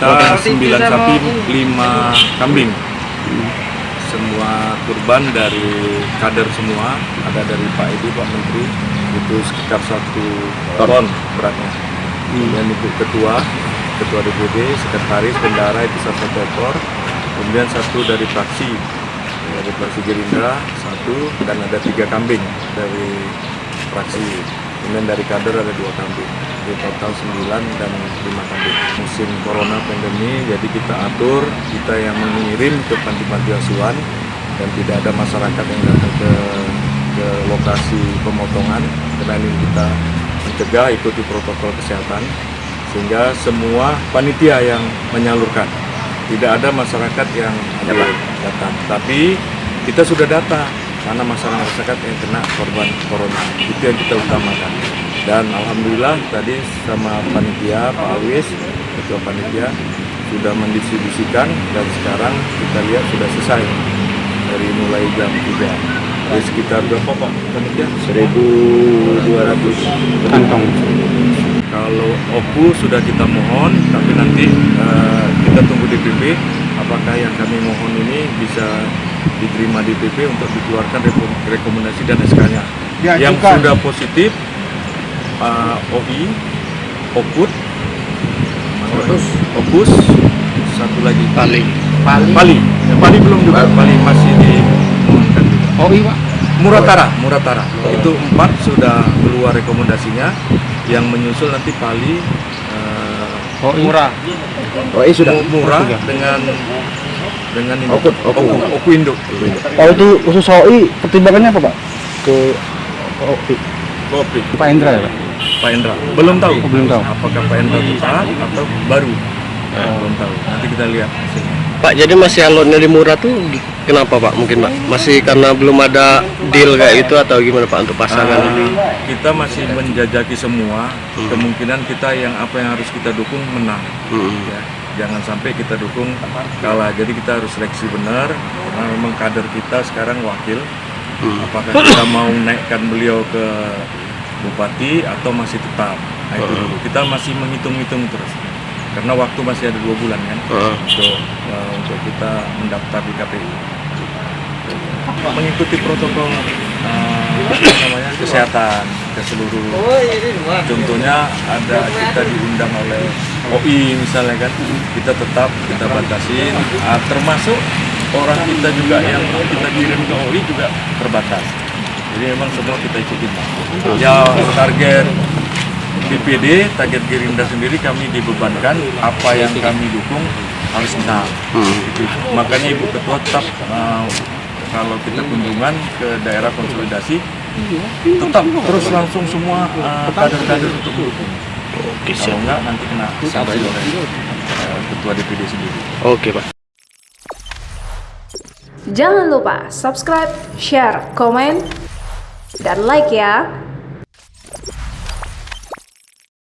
kita 9 sapi 5 kambing. Semua kurban dari kader semua, ada dari Pak Edi, Pak Menteri, itu sekitar 1 ton beratnya. Kemudian ibu ketua DPD, sekretaris, bendara itu 1 ekor. Kemudian 1 dari fraksi Gerindra 1, dan ada 3 kambing dari fraksi. Kemudian dari kader ada 2 kambing. Jadi total 9 dan 5 kambing. Musim corona pandemi, jadi kita atur, kita yang mengirim ke panti-panti asuhan, dan tidak ada masyarakat yang datang ke lokasi pemotongan, karena ini kita mencegah, ikuti protokol kesehatan, sehingga semua panitia yang menyalurkan, tidak ada masyarakat yang datang. Tapi kita sudah data karena masyarakat yang kena korban corona, itu yang kita utamakan. Dan alhamdulillah tadi sama panitia Pak Awis, ketua panitia, sudah mendistribusikan, dan sekarang kita lihat sudah selesai dari mulai jam 3. Jadi sekitar berapa Pak panitia? 1.200 kantong. Kalau OPU sudah kita mohon, tapi nanti kita tunggu DPP, apakah yang kami mohon ini bisa diterima DPP untuk dikeluarkan rekomendasi dan SK-nya. Yang sudah positif, OI, OPUT, Opus, 1 lagi Pali. Pali belum juga, Pali masih dimohonkan juga. OI Pak? Muratara. Itu 4 sudah keluar rekomendasinya. Yang menyusul nanti Pali, OI sudah Murah dengan ini. Oku Induk. Kalau itu khusus OI, pertimbangannya apa Pak? Ke OI? Kopi. Pak Indra ya Pak? Pak Indra. Belum tahu. Belum tahu. Apakah Pak Indra tetap atau baru? Belum tahu. Nanti kita lihat hasilnya. Pak, jadi masih alotnya di Murah tuh kenapa Pak? Mungkin Pak masih karena belum ada deal kayak itu atau gimana Pak untuk pasangan? Kita masih menjajaki semua, kemungkinan kita yang apa yang harus kita dukung menang. Ya, jangan sampai kita dukung kalah. Jadi kita harus seleksi benar, karena memang kader kita sekarang wakil. Apakah kita mau naikkan beliau ke bupati atau masih tetap? Nah, itu dulu. Kita masih menghitung-hitung terus. Karena waktu masih ada 2 bulan kan untuk kita mendaftar di KPU. Mengikuti protokol kesehatan ke seluruh. Contohnya ada kita diundang oleh OI misalnya kan, kita tetap kita batasin, termasuk orang kita juga yang kita kirim ke OI juga terbatas. Jadi memang semua kita ikutin. Ya target DPD, target Gerindra sendiri kami dibebankan, apa yang kami dukung harus menang. Makanya Ibu Ketua tetap kalau kita kunjungan ke daerah konsolidasi, tetap terus langsung semua kader-kader untuk mendukung. Kalau enggak nanti kena sanksi oleh Ketua DPD sendiri. Oke Pak. Jangan lupa subscribe, share, komen, dan like ya.